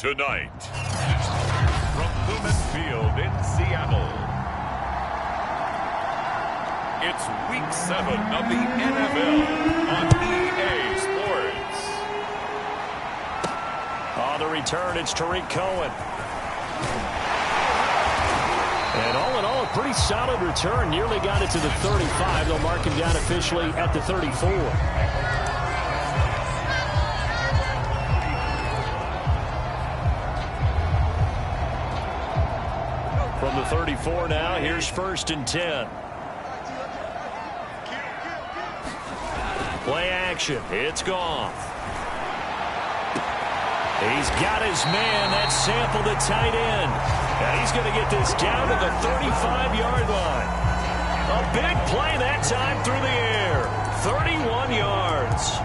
Tonight, from Lumen Field in Seattle, it's Week 7 of the NFL on EA Sports. On the return, it's Tariq Cohen. And all in all, a pretty solid return. Nearly got it to the 35. They'll mark him down officially at the 34. From the 34 now, here's 1st and 10. Play action. It's Goff. He's got his man. That's Sample, the tight end. And he's going to get this down to the 35-yard line. A big play that time through the air. 31 yards.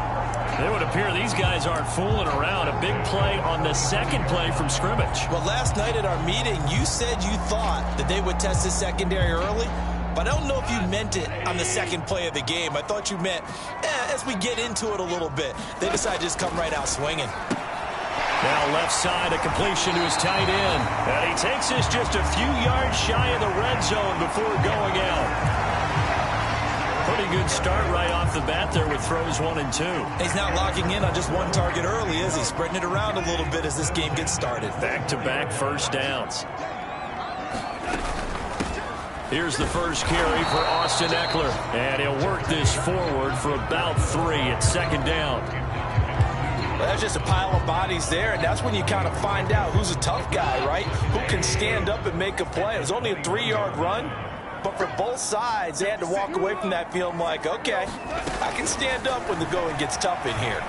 It would appear these guys aren't fooling around. A big play on the second play from scrimmage. Well, last night at our meeting, you said you thought that they would test the secondary early. But I don't know if you meant it on the second play of the game. I thought you meant, as we get into it a little bit, they decide to just come right out swinging. Now left side, a completion to his tight end. And he takes this just a few yards shy of the red zone before going out. Pretty good start right off the bat there with throws 1 and 2. He's not locking in on just one target early, is he? Spreading it around a little bit as this game gets started. Back-to-back first downs. Here's the first carry for Austin Eckler. And he'll work this forward for about 3 at second down. Well, that's just a pile of bodies there, and that's when you kind of find out who's a tough guy, right? Who can stand up and make a play. It was only a 3-yard run, but for both sides, they had to walk away from that feeling like, okay, I can stand up when the going gets tough in here.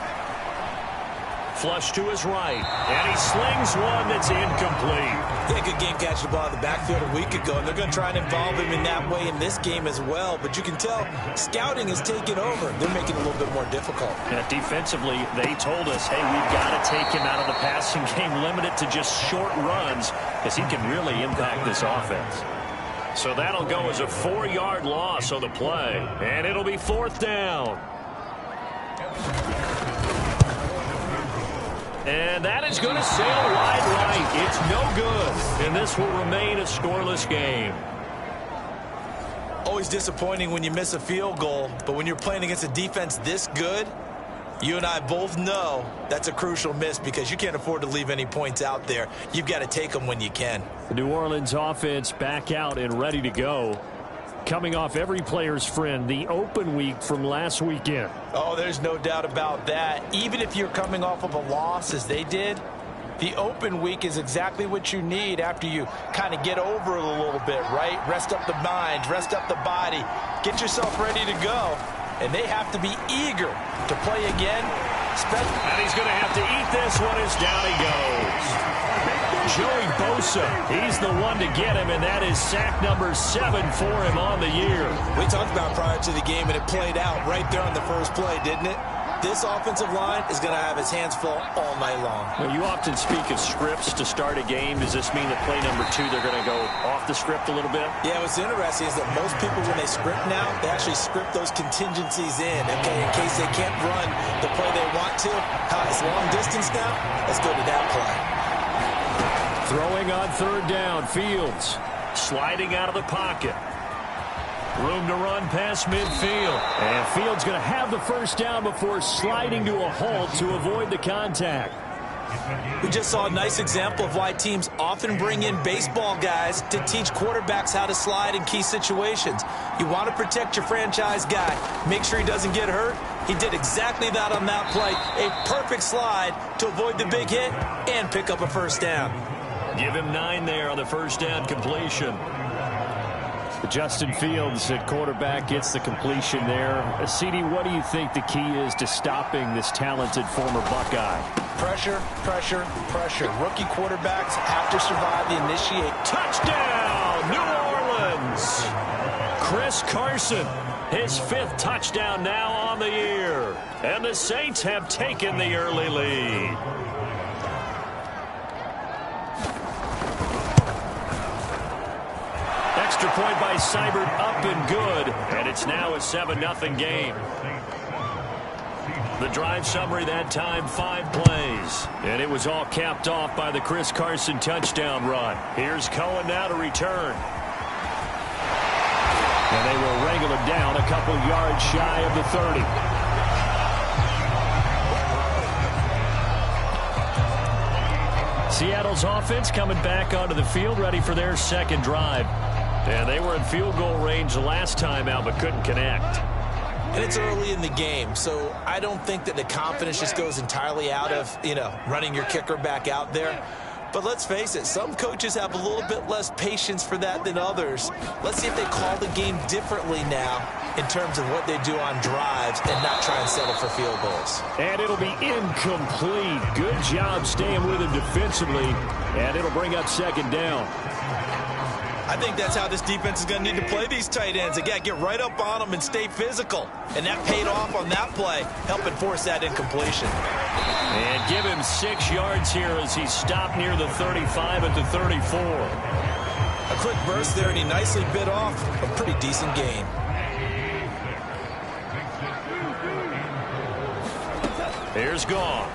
Flush to his right, and he slings one that's incomplete. He had a good game catching the ball in the backfield a week ago, and they're going to try and involve him in that way in this game as well. But you can tell scouting has taken over. They're making it a little bit more difficult. And defensively, they told us, hey, we've got to take him out of the passing game, limit it to just short runs, because he can really impact this offense. So that'll go as a 4-yard loss on the play, and it'll be 4th down. And that is going to sail wide right. It's no good, and this will remain a scoreless game. Always disappointing when you miss a field goal, but when you're playing against a defense this good, you and I both know that's a crucial miss because you can't afford to leave any points out there. You've got to take them when you can. The New Orleans offense back out and ready to go. Coming off every player's friend, the open week from last weekend. Oh, there's no doubt about that. Even if you're coming off of a loss as they did, the open week is exactly what you need after you kind of get over it a little bit, right? Rest up the mind, rest up the body, get yourself ready to go. And they have to be eager to play again. And he's going to have to eat this one as down he goes. Joey Bosa, he's the one to get him, and that is sack number 7 for him on the year. We talked about prior to the game, and it played out right there on the first play, didn't it? This offensive line is going to have its hands full all night long. Well, you often speak of scripts to start a game. Does this mean that play number 2, they're going to go off the script a little bit? Yeah, what's interesting is that most people, when they script now, they actually script those contingencies in. Okay, in case they can't run the play they want to. It's long distance now. Let's go to that play. Throwing on 3rd down, Fields sliding out of the pocket. Room to run past midfield. And Fields going to have the first down before sliding to a halt to avoid the contact. We just saw a nice example of why teams often bring in baseball guys to teach quarterbacks how to slide in key situations. You want to protect your franchise guy. Make sure he doesn't get hurt. He did exactly that on that play. A perfect slide to avoid the big hit and pick up a first down. Give him 9 there on the first down completion. Justin Fields at quarterback gets the completion there. CD, what do you think the key is to stopping this talented former Buckeye? Pressure, pressure, pressure. Rookie quarterbacks have to survive the initiate. Touchdown, New Orleans! Chris Carson, his 5th touchdown now on the year. And the Saints have taken the early lead. Extra point by Seibert, up and good. And it's now a 7-0 game. The drive summary that time, 5 plays. And it was all capped off by the Chris Carson touchdown run. Here's Cohen now to return. And they will wrangle him down a couple yards shy of the 30. Seattle's offense coming back onto the field, ready for their second drive. And they were in field goal range the last time out, but couldn't connect. And it's early in the game, so I don't think that the confidence just goes entirely out of, running your kicker back out there. But let's face it, some coaches have a little bit less patience for that than others. Let's see if they call the game differently now in terms of what they do on drives and not try and settle for field goals. And it'll be incomplete. Good job staying with him defensively, and it'll bring up second down. I think that's how this defense is going to need to play these tight ends. They got to get right up on them and stay physical. And that paid off on that play, helping force that incompletion. And give him 6 yards here as he stopped near the 35 at the 34. A quick burst there, and he nicely bit off a pretty decent gain. Here's Goff.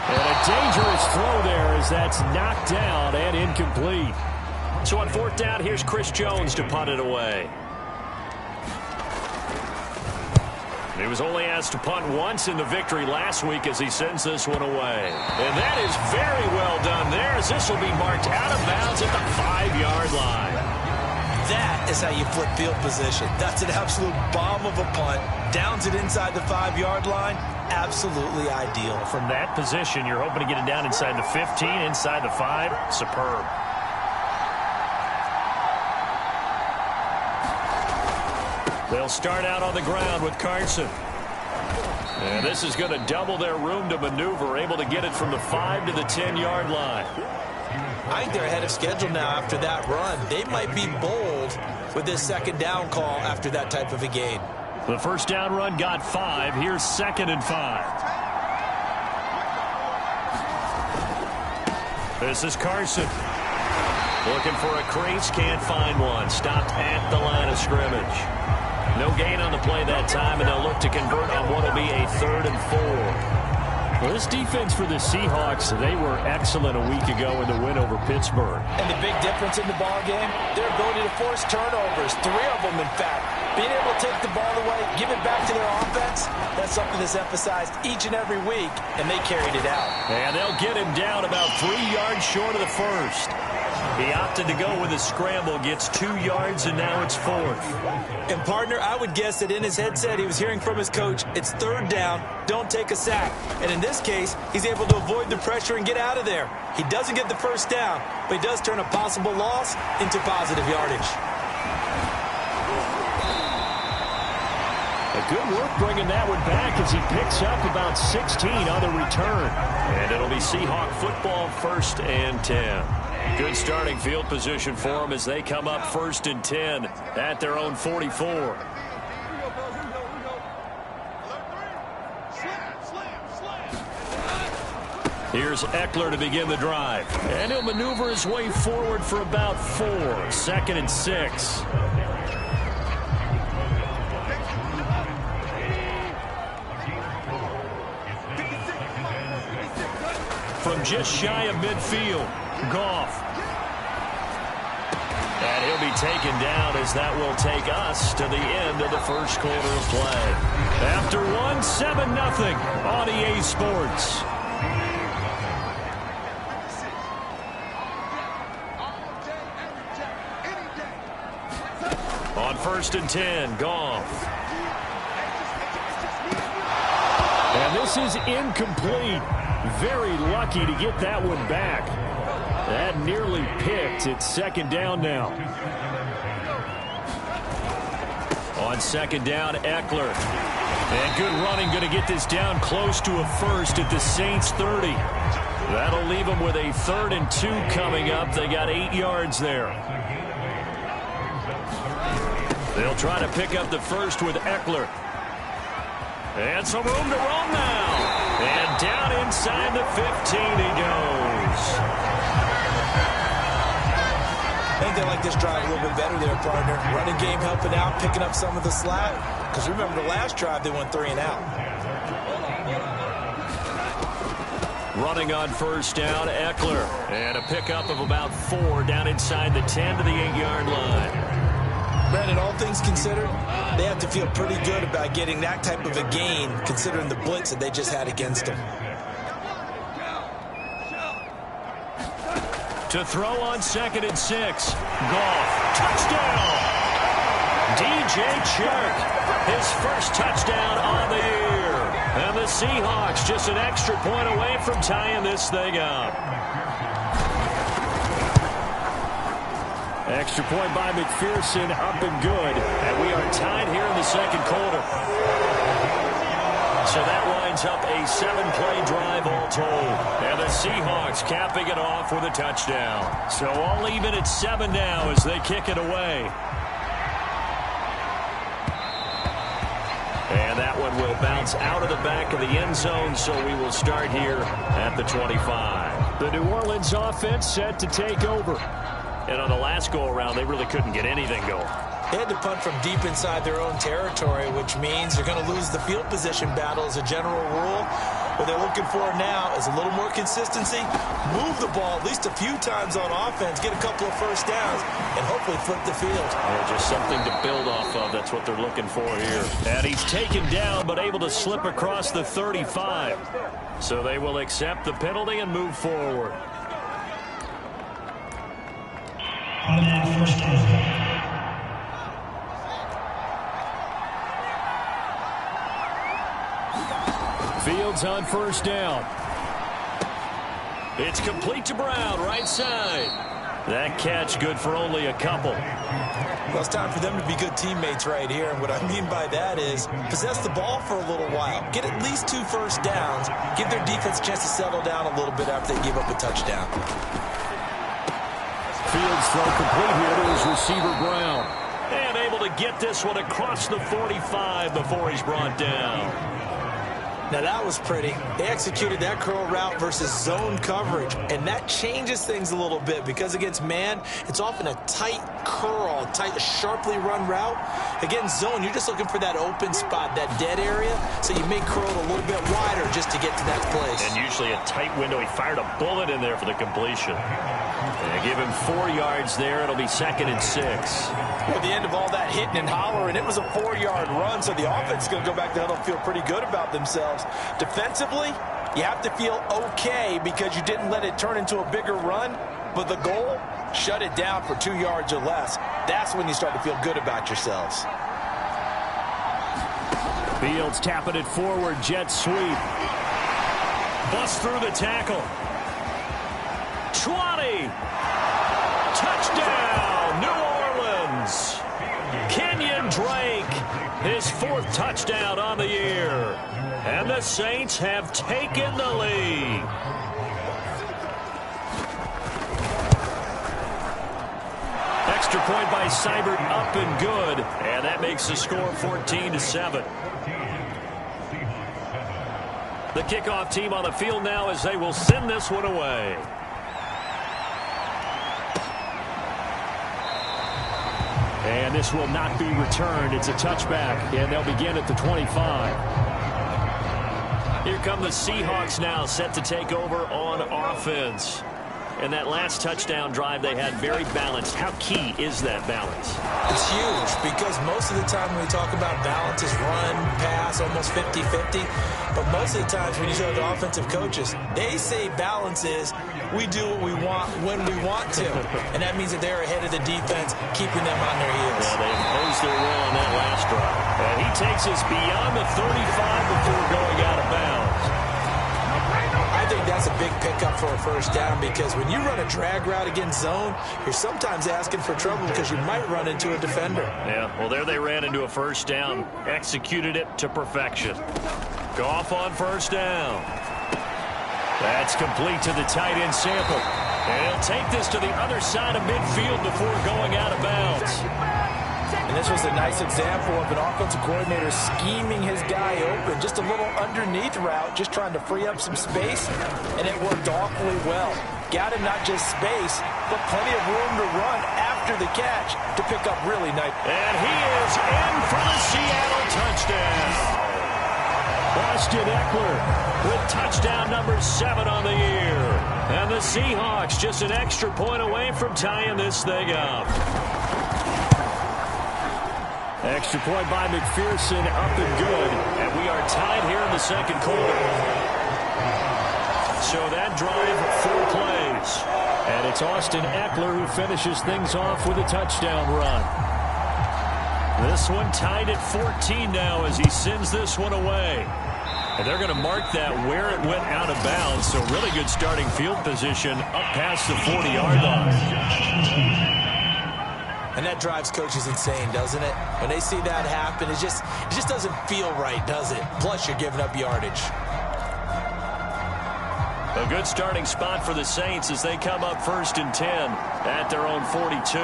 And a dangerous throw there as that's knocked down and incomplete. So on 4th down, here's Chris Jones to punt it away. He was only asked to punt once in the victory last week as he sends this one away. And that is very well done there as this will be marked out of bounds at the 5-yard line. That is how you flip field position. That's an absolute bomb of a punt. Downs it inside the 5-yard line. Absolutely ideal. From that position, you're hoping to get it down inside the 15, inside the 5. Superb. They'll start out on the ground with Carson. And this is going to double their room to maneuver, able to get it from the 5 to the 10-yard line. I think they're ahead of schedule now after that run. They might be bold with this second down call after that type of a gain. The first down run got 5. Here's 2nd and 5. This is Carson. Looking for a crease, can't find one. Stopped at the line of scrimmage. No gain on the play that time, and they'll look to convert on what will be a 3rd and 4. Well, this defense for the Seahawks, they were excellent a week ago in the win over Pittsburgh. And the big difference in the ball game, their ability to force turnovers, 3 of them in fact. Being able to take the ball away, give it back to their offense, that's something that's emphasized each and every week, and they carried it out. And they'll get him down about 3 yards short of the first. He opted to go with a scramble, gets 2 yards, and now it's 4th. And, partner, I would guess that in his headset he was hearing from his coach, it's 3rd down, don't take a sack. And in this case, he's able to avoid the pressure and get out of there. He doesn't get the first down, but he does turn a possible loss into positive yardage. Good work bringing that one back as he picks up about 16 on the return. And it'll be Seahawk football, 1st and 10. Good starting field position for them as they come up 1st and 10 at their own 44. Here's Eckler to begin the drive. And he'll maneuver his way forward for about 4. 2nd and 6. From just shy of midfield, Goff. And he'll be taken down as that will take us to the end of the first quarter of play. After 1, 7-0 on EA Sports. On 1st and 10, Goff. And this is incomplete. Very lucky to get that one back. That nearly picked. It's 2nd down now. On 2nd down, Eckler. And good running, going to get this down close to a first at the Saints 30. That'll leave them with a 3rd and 2 coming up. They got 8 yards there. They'll try to pick up the first with Eckler. And some room to roam now. And down inside the 15 he goes. I think they like make this drive a little bit better there, partner. Running game helping out, picking up some of the slack. Because remember, the last drive, they went 3 and out. Running on first down, Eckler. And a pickup of about 4 down inside the 10 to the 8-yard line. Brandon, all things considered, they have to feel pretty good about getting that type of a gain, considering the blitz that they just had against them. To throw on 2nd and 6. Goff. Touchdown! DJ Chark. His first touchdown on the year. And the Seahawks just an extra point away from tying this thing up. Extra point by McPherson, up and good. And we are tied here in the second quarter. So that winds up a 7-play drive all told. And the Seahawks capping it off with a touchdown. So all even at 7 now as they kick it away. And that one will bounce out of the back of the end zone, so we will start here at the 25. The New Orleans offense set to take over. And on the last go-around, they really couldn't get anything going. They had to punt from deep inside their own territory, which means they're going to lose the field position battle as a general rule. What they're looking for now is a little more consistency, move the ball at least a few times on offense, get a couple of first downs, and hopefully flip the field. Yeah, just something to build off of. That's what they're looking for here. And he's taken down, but able to slip across the 35. So they will accept the penalty and move forward. Fields on first down. It's complete to Brown, right side. That catch good for only a couple. Well, it's time for them to be good teammates right here. And what I mean by that is possess the ball for a little while. Get at least 2 first downs. Give their defense a chance to settle down a little bit after they give up a touchdown. Fields throw complete here to his receiver Brown. And able to get this one across the 45 before he's brought down. Now that was pretty. They executed that curl route versus zone coverage, and that changes things a little bit because against man, it's often a tight curl, sharply run route. Against zone, you're just looking for that open spot, that dead area, so you may curl it a little bit wider just to get to that place. And usually a tight window. He fired a bullet in there for the completion. And give him 4 yards there. It'll be 2nd and 6. At the end of all that hitting and hollering, it was a 4-yard run, so the offense is going to go back to huddle and feel pretty good about themselves. Defensively, you have to feel okay because you didn't let it turn into a bigger run, but the goal, shut it down for 2 yards or less. That's when you start to feel good about yourselves. Fields tapping it forward, jet sweep. Bust through the tackle. 20. Touchdown, New Orleans. Kenyon Drake, his 4th touchdown on the year. And the Saints have taken the lead. Extra point by Seibert, up and good. And that makes the score 14-7. The kickoff team on the field now as they will send this one away. And this will not be returned. It's a touchback, and they'll begin at the 25. Here come the Seahawks now, set to take over on offense. And that last touchdown drive they had very balanced. How key is that balance? It's huge because most of the time when we talk about balance is run, pass, almost 50-50. But most of the times when you talk to offensive coaches, they say balance is we do what we want when we want to. And that means that they're ahead of the defense, keeping them on their heels. Yeah, they imposed their will on that last drive. And he takes us beyond the 35 before going out of bounds. I think that's a big pickup for a first down because when you run a drag route against zone, you're sometimes asking for trouble because you might run into a defender. Yeah, well, there they ran into a first down, executed it to perfection. Goff on first down. That's complete to the tight end Sample. And he'll take this to the other side of midfield before going out of bounds. And this was a nice example of an offensive coordinator scheming his guy open. Just a little underneath route, just trying to free up some space, and it worked awfully well. Got him not just space, but plenty of room to run after after the catch to pick up really nice. And he is in for the Seattle touchdown. Austin Eckler with touchdown number 7 on the year. And the Seahawks just an extra point away from tying this thing up. Extra point by McPherson, up and good. And we are tied here in the second quarter. So that drive, 4 plays. And it's Austin Eckler who finishes things off with a touchdown run. This one tied at 14 now as he sends this one away. And they're going to mark that where it went out of bounds. So really good starting field position up past the 40-yard line. And that drives coaches insane, doesn't it? When they see that happen, it just doesn't feel right, does it? Plus, you're giving up yardage. A good starting spot for the Saints as they come up 1st and 10 at their own 42.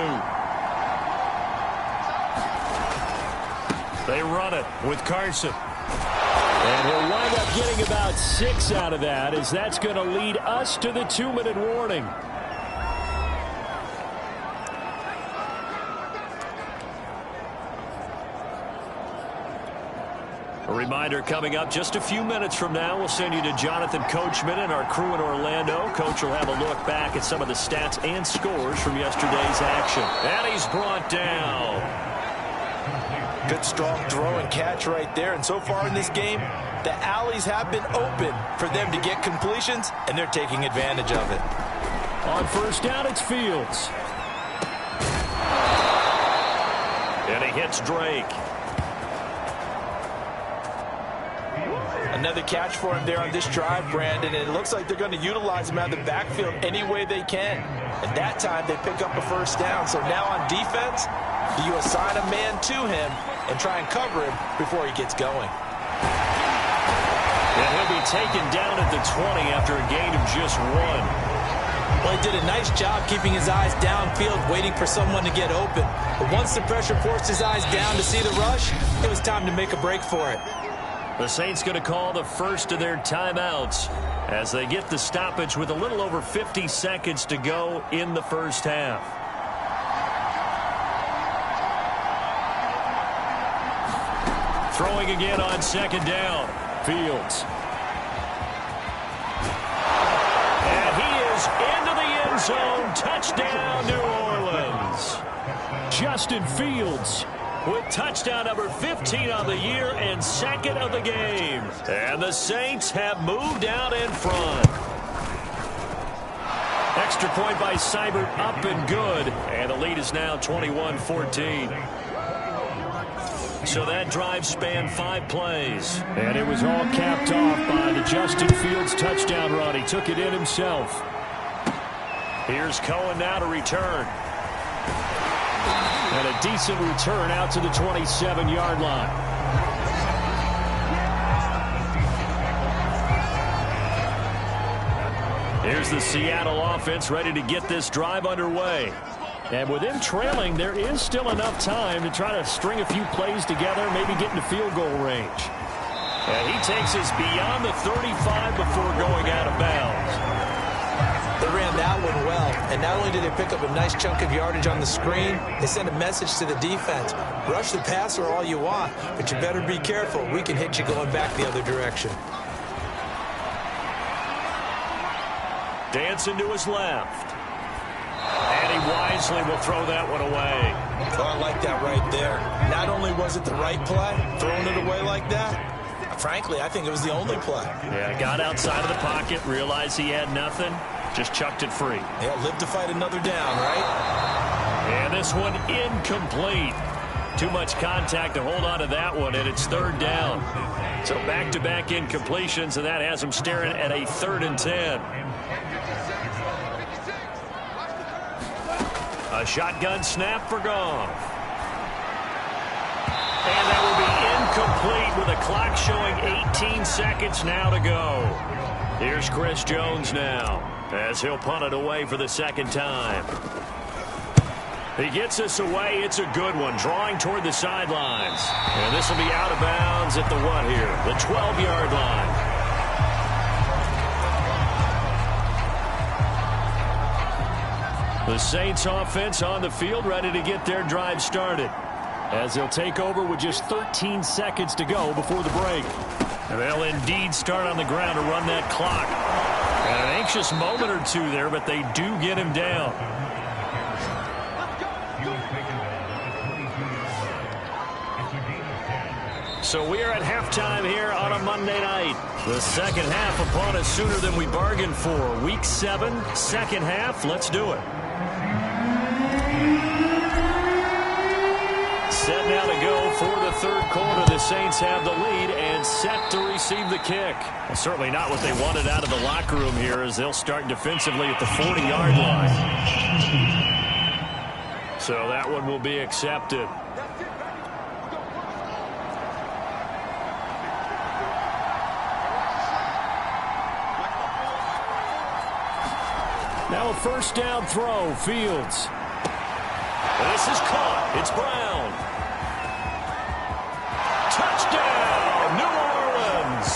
They run it with Carson. And he'll wind up getting about 6 out of that, as that's going to lead us to the 2-minute warning. A reminder coming up just a few minutes from now. We'll send you to Jonathan Coachman and our crew in Orlando. Coach will have a look back at some of the stats and scores from yesterday's action. And he's brought down. Good strong throw and catch right there. And so far in this game, the alleys have been open for them to get completions, and they're taking advantage of it. On 1st down, it's Fields. And he hits Drake. Another catch for him there on this drive, Brandon, and it looks like they're going to utilize him out of the backfield any way they can. At that time, they pick up a 1st down. So now on defense, do you assign a man to him and try and cover him before he gets going? And he'll be taken down at the 20 after a gain of just 1. Well, he did a nice job keeping his eyes downfield, waiting for someone to get open. But once the pressure forced his eyes down to see the rush, it was time to make a break for it. The Saints going to call the first of their timeouts as they get the stoppage with a little over 50 seconds to go in the first half. Throwing again on 2nd down. Fields. And he is into the end zone. Touchdown, New Orleans. Justin Fields with touchdown number 15 on the year and 2nd of the game. And the Saints have moved out in front. Extra point by Seibert, up and good. And the lead is now 21-14. So that drive spanned 5 plays. And it was all capped off by the Justin Fields touchdown run. He took it in himself. Here's Cohen now to return. And a decent return out to the 27-yard line. Here's the Seattle offense ready to get this drive underway. And with them trailing, there is still enough time to try to string a few plays together, maybe get into field goal range. And he takes us beyond the 35 before going out of bounds. They ran that one well, and not only did they pick up a nice chunk of yardage on the screen, they sent a message to the defense. Rush the passer all you want, but you better be careful. We can hit you going back the other direction. Dancing to his left. And he wisely will throw that one away. Oh, I like that right there. Not only was it the right play, throwing it away like that, frankly, I think it was the only play. Yeah, got outside of the pocket, realized he had nothing, just chucked it free. Yeah, live to fight another down, right? And this one incomplete. Too much contact to hold on to that one, and it's 3rd down. So back-to-back incompletions, and that has him staring at a 3rd and 10. A shotgun snap for Goff. And that will be incomplete with a clock showing 18 seconds now to go. Here's Chris Jones now as he'll punt it away for the 2nd time. He gets us away. It's a good one, drawing toward the sidelines. And this will be out of bounds at the what here? The 12-yard line. The Saints offense on the field, ready to get their drive started, as they'll take over with just 13 seconds to go before the break. And they'll indeed start on the ground to run that clock. And an anxious moment or two there, but they do get him down. So we are at halftime here on a Monday night. The second half upon us sooner than we bargained for. Week 7, second half. Let's do it. Set now to go for the third quarter. The Saints have the lead and set to receive the kick. Well, certainly not what they wanted out of the locker room here, as they'll start defensively at the 40-yard line. So that one will be accepted. Now a first down throw, Fields. This is caught. It's Brown. Touchdown, New Orleans.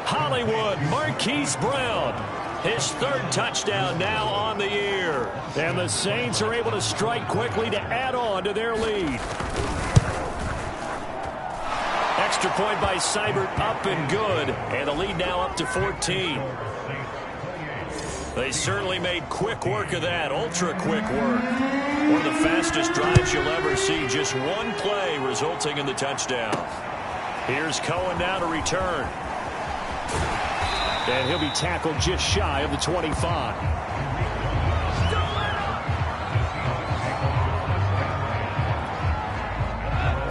Hollywood, Marquise Brown. His third touchdown now on the year. And the Saints are able to strike quickly to add on to their lead. Extra point by Seibert, up and good. And the lead now up to 14. They certainly made quick work of that, ultra-quick work. One of the fastest drives you'll ever see, just one play resulting in the touchdown. Here's Cohen now to return. And he'll be tackled just shy of the 25.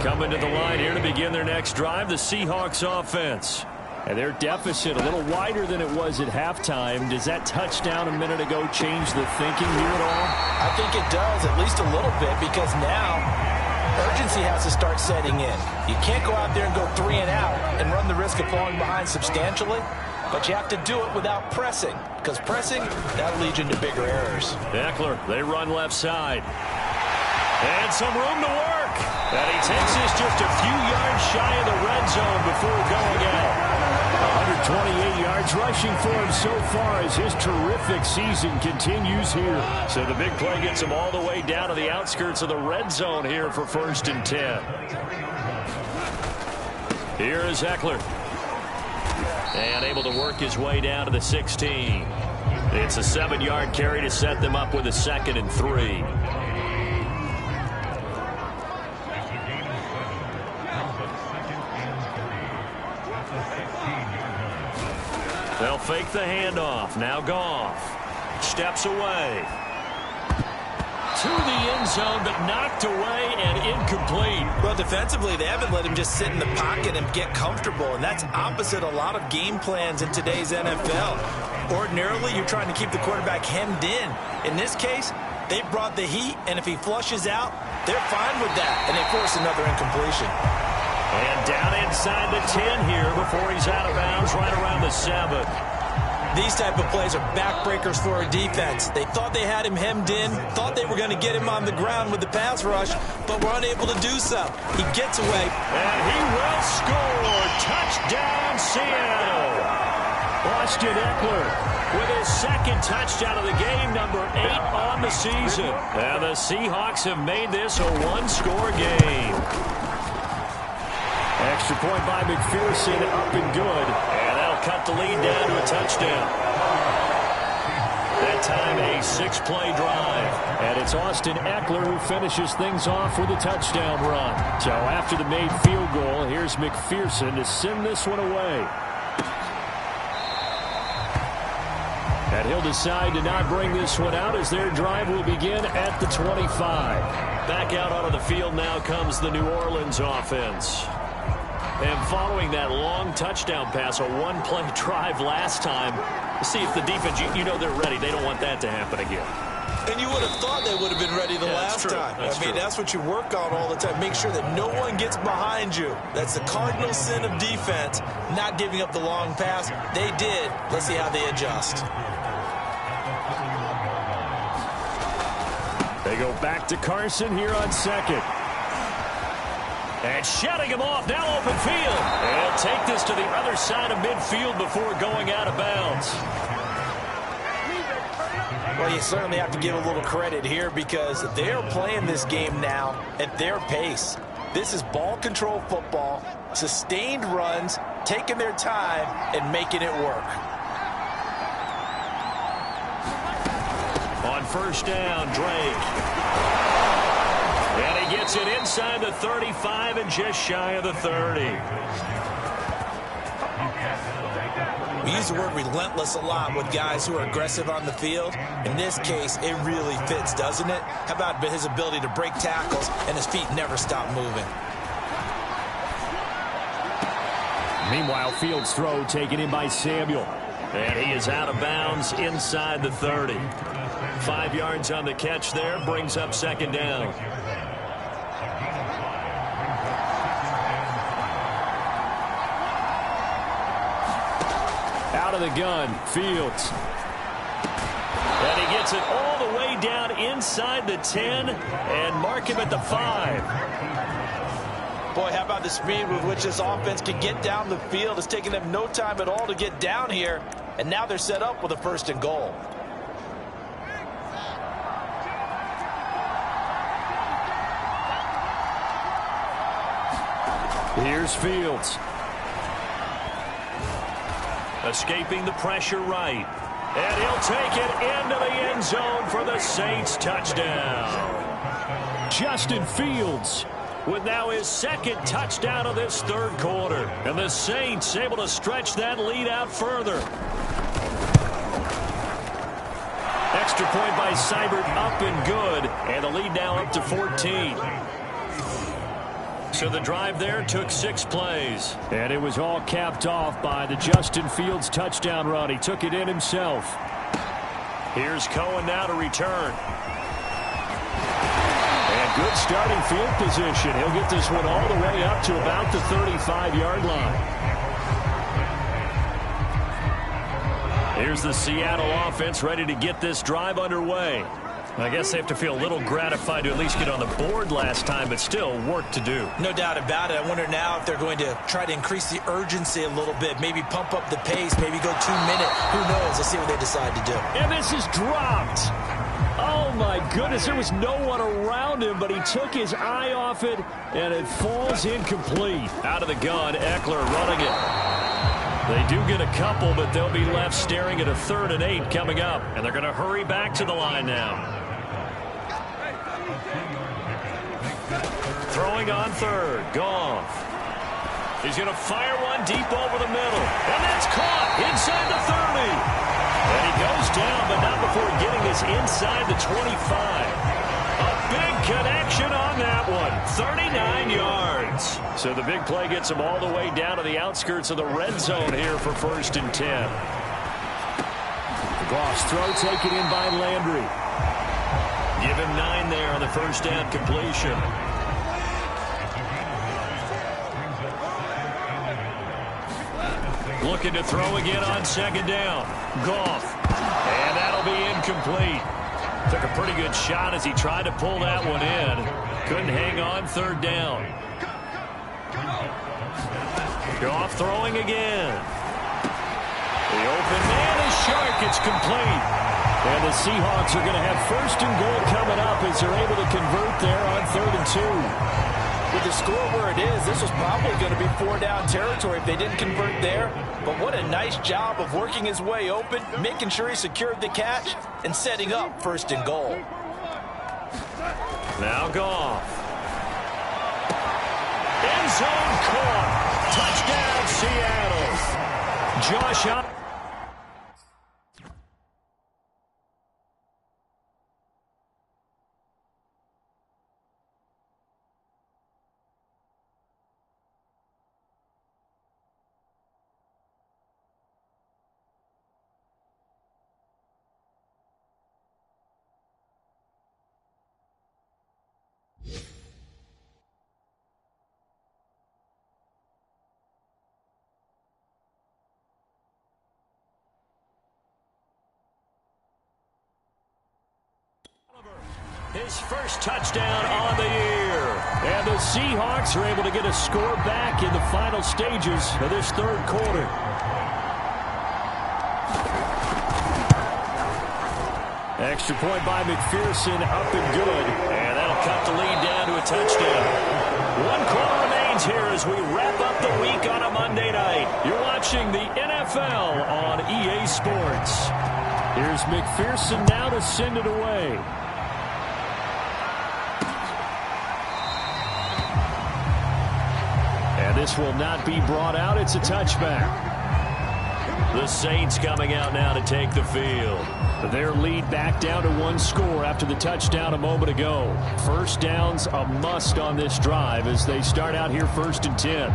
Coming to the line here to begin their next drive, the Seahawks offense. And their deficit a little wider than it was at halftime. Does that touchdown a minute ago change the thinking here at all? I think it does, at least a little bit, because now urgency has to start setting in. You can't go out there and go 3 and out and run the risk of falling behind substantially, but you have to do it without pressing, because pressing, that'll lead you into bigger errors. Eckler, they run left side. And some room to work. And he takes this just a few yards shy of the red zone before going out. 128 yards rushing for him so far as his terrific season continues here. So the big play gets him all the way down to the outskirts of the red zone here for 1st and 10. Here is Eckler. And able to work his way down to the 16. It's a 7-yard carry to set them up with a 2nd and 3. They'll fake the handoff. Now Goff steps away to the end zone, but knocked away and incomplete. Well, defensively, they haven't let him just sit in the pocket and get comfortable, and that's opposite a lot of game plans in today's NFL. Ordinarily, you're trying to keep the quarterback hemmed in. In this case, they brought the heat, and if he flushes out, they're fine with that, and they force another incompletion. And down inside the 10 here before he's out of bounds right around the 7. These type of plays are backbreakers for a defense. They thought they had him hemmed in, thought they were going to get him on the ground with the pass rush, but were unable to do so. He gets away. And he will score. Touchdown, Seattle. Austin Eckler with his 2nd touchdown of the game, number 8 on the season. And the Seahawks have made this a one-score game. Extra point by McPherson, up and good. And that'll cut the lead down to a touchdown. That time a 6-play drive. And it's Austin Eckler who finishes things off with a touchdown run. So after the made field goal, here's McPherson to send this one away. And he'll decide to not bring this one out as their drive will begin at the 25. Back out onto the field now comes the New Orleans offense. And following that long touchdown pass, a one-play drive last time, see if the defense, you know they're ready. They don't want that to happen again. And you would have thought they would have been ready the last time. That's what you work on all the time. Make sure that no one gets behind you. That's the cardinal sin of defense, not giving up the long pass. They did. Let's see how they adjust. They go back to Carson here on 2nd. And shutting him off, now open field. And take this to the other side of midfield before going out of bounds. Well, you certainly have to give a little credit here because they're playing this game now at their pace. This is ball control football, sustained runs, taking their time, and making it work. On first down, Drake. And he gets it inside the 35 and just shy of the 30. We use the word relentless a lot with guys who are aggressive on the field. In this case, it really fits, doesn't it? How about his ability to break tackles and his feet never stop moving? Meanwhile, Fields' throw taken in by Samuel. And he is out of bounds inside the 30. 5 yards on the catch there, brings up second down. Out of the gun, Fields. And he gets it all the way down inside the 10 and mark him at the 5. Boy, how about the speed with which this offense can get down the field? It's taking them no time at all to get down here, and now they're set up with a first and goal. Here's Fields. Escaping the pressure right. And he'll take it into the end zone for the Saints touchdown. Justin Fields with now his second touchdown of this third quarter. And the Saints able to stretch that lead out further. Extra point by Seibert up and good. And the lead now up to 14. So the drive there took 6 plays. And it was all capped off by the Justin Fields touchdown run. He took it in himself. Here's Cohen now to return. And good starting field position. He'll get this one all the way up to about the 35-yard line. Here's the Seattle offense ready to get this drive underway. I guess they have to feel a little gratified to at least get on the board last time, but still work to do. No doubt about it. I wonder now if they're going to try to increase the urgency a little bit, maybe pump up the pace, maybe go 2 minute. Who knows? Let's see what they decide to do. And this is dropped. Oh, my goodness. There was no one around him, but he took his eye off it, and it falls incomplete. Out of the gun, Eckler running it. They do get a couple, but they'll be left staring at a 3rd and 8 coming up. And they're going to hurry back to the line now. Throwing on 3rd, Goff. He's going to fire one deep over the middle. And that's caught inside the 30. And he goes down, but not before getting this inside the 25. A big connection on that one. 39 yards. So the big play gets him all the way down to the outskirts of the red zone here for 1st and 10. Goff's throw taken in by Landry. Give him 9 there on the first down completion. Looking to throw again on 2nd down. Goff. And that'll be incomplete. Took a pretty good shot as he tried to pull that one in. Couldn't hang on 3rd down. Goff throwing again. The open man is Shark. It's complete. And the Seahawks are going to have 1st and goal coming up as they're able to convert there on 3rd and 2. With the score where it is, this was probably going to be 4-down territory if they didn't convert there. But what a nice job of working his way open, making sure he secured the catch, and setting up 1st and goal. Now Goff. End zone caught. Touchdown, Seattle. Josh up. His first touchdown on the year. And the Seahawks are able to get a score back in the final stages of this 3rd quarter. Extra point by McPherson, up and good. And that'll cut the lead down to a touchdown. 1 quarter remains here as we wrap up the week on a Monday night. You're watching the NFL on EA Sports. Here's McPherson now to send it away. And this will not be brought out. It's a touchback. The Saints coming out now to take the field. Their lead back down to 1 score after the touchdown a moment ago. First down's a must on this drive as they start out here 1st and 10.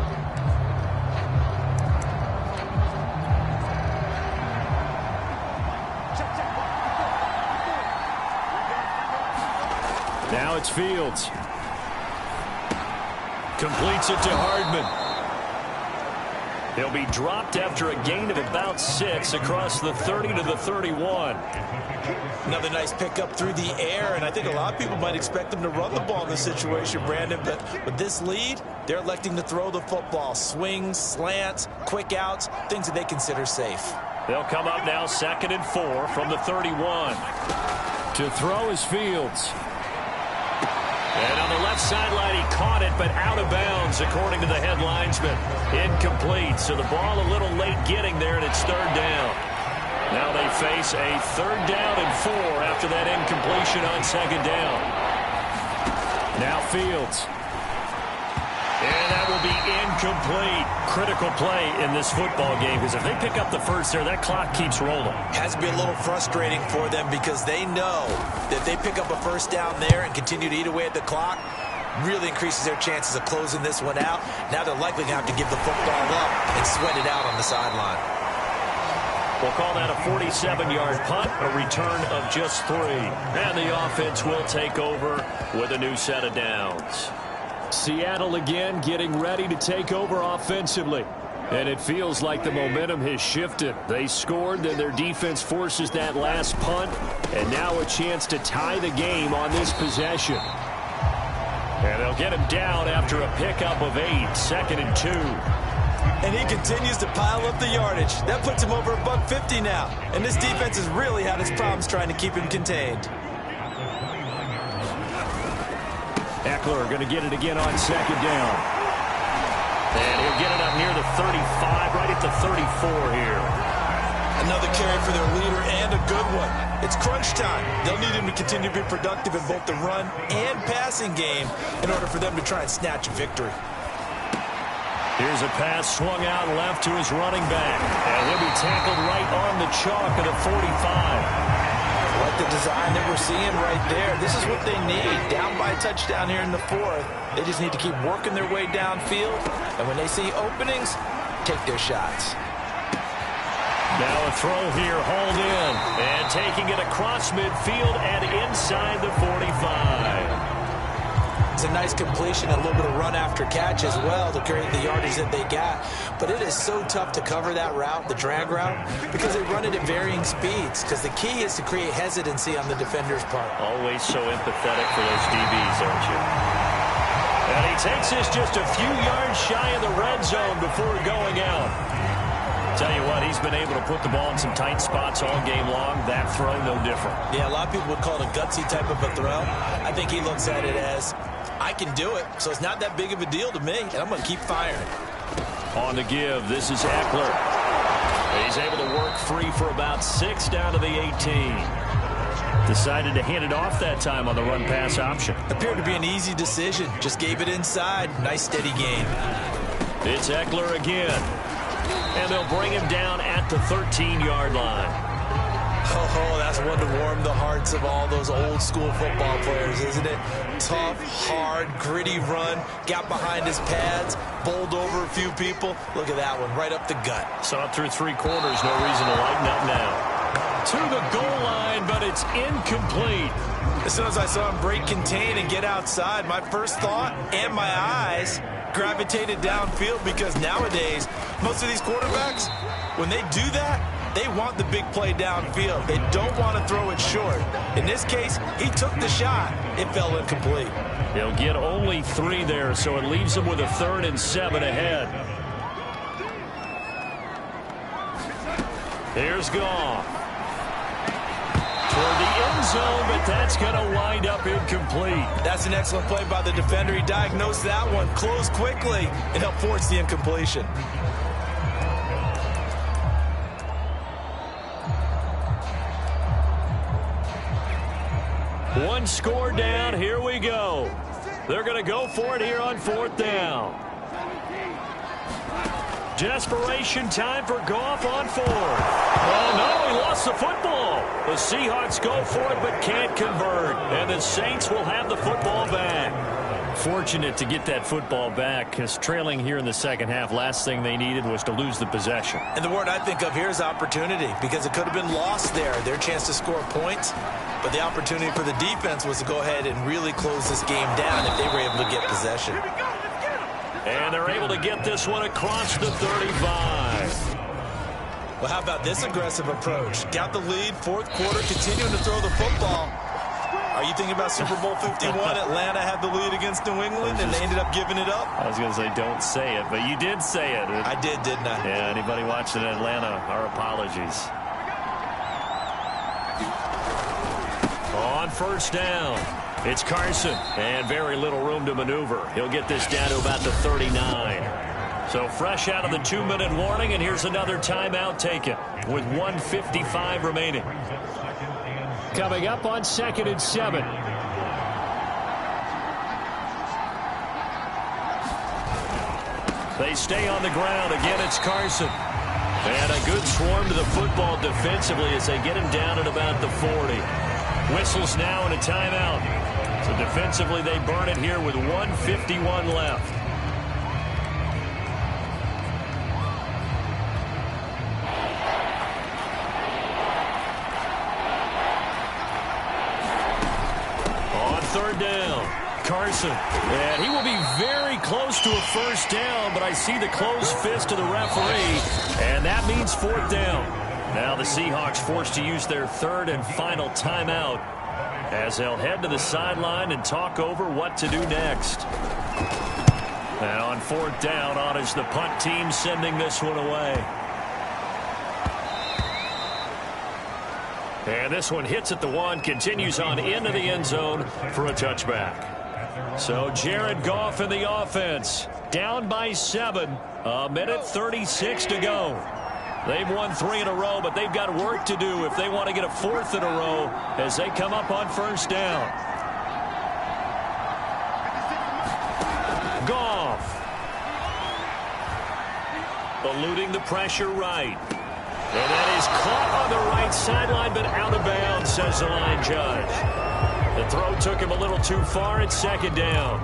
Now it's Fields. Completes it to Hardman. He'll be dropped after a gain of about 6 across the 30 to the 31. Another nice pickup through the air, and I think a lot of people might expect them to run the ball in this situation, Brandon, but with this lead, they're electing to throw the football. Swings, slants, quick outs, things that they consider safe. They'll come up now 2nd and 4 from the 31. To throw is Fields. And on the left sideline, he caught it, but out of bounds, according to the head linesman. Incomplete, so the ball a little late getting there, and it's 3rd down. Now they face a 3rd down and 4 after that incompletion on 2nd down. Now Fields. And that will be incomplete. Critical play in this football game, because if they pick up the first there, that clock keeps rolling. Has to be a little frustrating for them because they know that if they pick up a first down there and continue to eat away at the clock, really increases their chances of closing this one out. Now they're likely going to have to give the football up and sweat it out on the sideline. We'll call that a 47-yard punt, a return of just 3. And the offense will take over with a new set of downs. Seattle again getting ready to take over offensively. And it feels like the momentum has shifted. They scored, then their defense forces that last punt. And now a chance to tie the game on this possession. And they'll get him down after a pickup of 8, 2nd and 2. And he continues to pile up the yardage. That puts him over $150 now. And this defense has really had its problems trying to keep him contained. Eckler going to get it again on 2nd down. And he'll get it up near the 35, right at the 34 here. Another carry for their leader and a good one. It's crunch time. They'll need him to continue to be productive in both the run and passing game in order for them to try and snatch a victory. Here's a pass swung out left to his running back. And he'll be tackled right on the chalk at the 45. Like the design that we're seeing right there. This is what they need. Down by a touchdown here in the 4th. They just need to keep working their way downfield. And when they see openings, take their shots. Now a throw here, hauled in. And taking it across midfield and inside the 45. It's a nice completion, a little bit of run after catch as well to create the yardage that they got. But it is so tough to cover that route, the drag route, because they run it at varying speeds. Because the key is to create hesitancy on the defender's part. Always so empathetic for those DBs, aren't you? And he takes this just a few yards shy of the red zone before going out. Tell you what, he's been able to put the ball in some tight spots all game long. That throw, no different. Yeah, a lot of people would call it a gutsy type of a throw. I think he looks at it as, I can do it, so it's not that big of a deal to me, and I'm going to keep firing. On the give, this is Eckler. He's able to work free for about 6 down to the 18. Decided to hand it off that time on the run-pass option. Appeared to be an easy decision. Just gave it inside. Nice, steady gain. It's Eckler again. And they'll bring him down at the 13-yard line. Oh, that's one to warm the hearts of all those old-school football players, isn't it? Tough, hard, gritty run. Got behind his pads, bowled over a few people. Look at that one, right up the gut. Saw it through 3 quarters. No reason to lighten up now. To the goal line, but it's incomplete. As soon as I saw him break contain and get outside, my first thought and my eyes gravitated downfield, because nowadays, most of these quarterbacks, when they do that, they want the big play downfield. They don't want to throw it short. In this case, he took the shot. It fell incomplete. He'll get only 3 there, so it leaves him with a 3rd and 7 ahead. Here's Goff. Toward the end zone, but that's going to wind up incomplete. That's an excellent play by the defender. He diagnosed that one, closed quickly, and helped force the incompletion. One score down. Here we go. They're going to go for it here on 4th down. Desperation time for Goff on 4th. Oh, no, he lost the football. The Seahawks go for it but can't convert. And the Saints will have the football back. Fortunate to get that football back, because trailing here in the second half, last thing they needed was to lose the possession. And the word I think of here is opportunity, because it could have been lost there, their chance to score points. But the opportunity for the defense was to go ahead and really close this game down if they were able to get possession. And they're able to get this one across the 35. Well, how about this aggressive approach? Got the lead, 4th quarter, continuing to throw the football. Are you thinking about Super Bowl 51? Atlanta had the lead against New England, and they ended up giving it up? I was going to say don't say it, but you did say it. I did, didn't I? Yeah, anybody watching Atlanta, our apologies. On 1st down, it's Carson, and very little room to maneuver. He'll get this down to about the 39. So fresh out of the 2-minute warning, and here's another timeout taken with 1:55 remaining. Coming up on 2nd and 7. They stay on the ground. Again, it's Carson. And a good swarm to the football defensively as they get him down at about the 40. Whistles now and a timeout. So defensively, they burn it here with 1:51 left. On 3rd down, Carson. And he will be very close to a 1st down, but I see the closed fist of the referee, and that means 4th down. Now the Seahawks forced to use their 3rd and final timeout as they'll head to the sideline and talk over what to do next. And on 4th down, on is the punt team sending this one away. And this one hits at the 1, continues on into the end zone for a touchback. So Jared Goff in the offense, down by 7, 1:36 to go. They've won 3 in a row, but they've got work to do if they want to get a 4th in a row as they come up on 1st down. Goff. Eluding the pressure right. And that is caught on the right sideline, but out of bounds, says the line judge. The throw took him a little too far. It's 2nd down.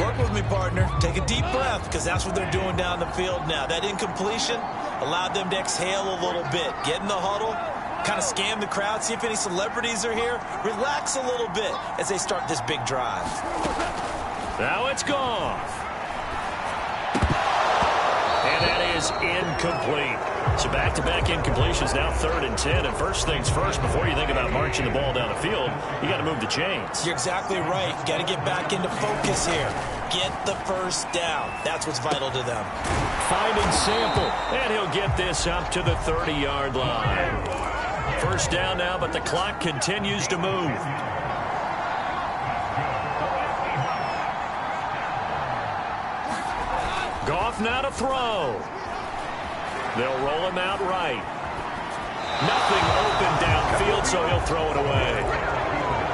Work with me, partner. Take a deep breath, because that's what they're doing down the field now. That incompletion allowed them to exhale a little bit. Get in the huddle, kind of scan the crowd, see if any celebrities are here. Relax a little bit as they start this big drive. Now it's Goff. And that is incomplete. So back-to-back incompletions, now 3rd and 10. And first things first, before you think about marching the ball down the field, you got to move the chains. You're exactly right. Got to get back into focus here. Get the 1st down. That's what's vital to them. Finding Sample, and he'll get this up to the 30-yard line. 1st down now, but the clock continues to move. Goff now to throw. They'll roll him out right. Nothing open downfield, so he'll throw it away.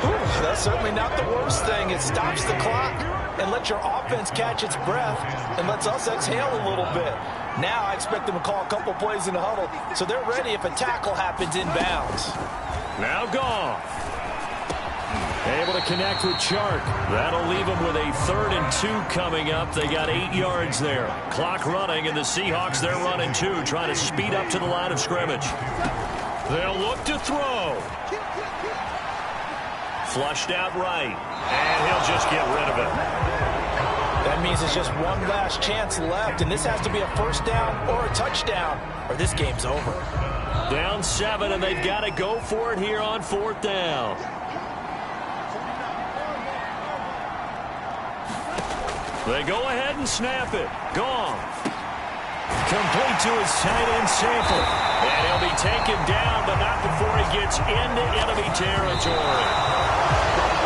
Ooh, that's certainly not the worst thing. It stops the clock and lets your offense catch its breath and lets us exhale a little bit. Now I expect them to call a couple plays in the huddle, so they're ready if a tackle happens inbounds. Now Goff. Able to connect with Chark. That'll leave them with a 3rd and 2 coming up. They got 8 yards there. Clock running, and the Seahawks, they're running 2, trying to speed up to the line of scrimmage. They'll look to throw. Flushed out right, and he'll just get rid of it. That means it's just one last chance left, and this has to be a 1st down or a touchdown, or this game's over. Down 7, and they've got to go for it here on 4th down. They go ahead and snap it. Goff. Complete to his tight end Sample. And he'll be taken down, but not before he gets into enemy territory.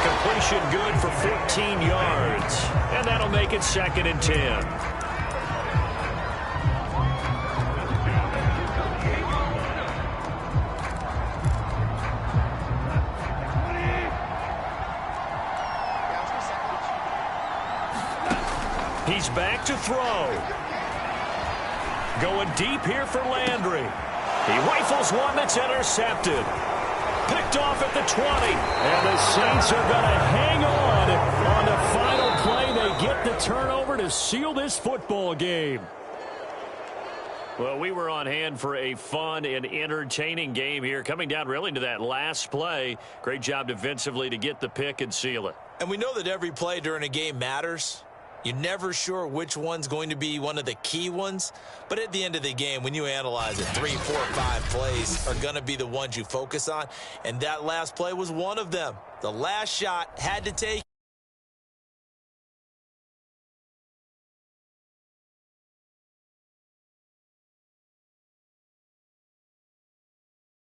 Completion good for 14 yards. And that'll make it 2nd and 10. He's back to throw. Going deep here for Landry. He rifles one that's intercepted. Picked off at the 20. And the Saints are going to hang on the final play. They get the turnover to seal this football game. Well, we were on hand for a fun and entertaining game here. Coming down really to that last play. Great job defensively to get the pick and seal it. And we know that every play during a game matters. You're never sure which one's going to be one of the key ones. But at the end of the game, when you analyze it, 3, 4, 5 plays are going to be the ones you focus on. And that last play was one of them. The last shot had to take.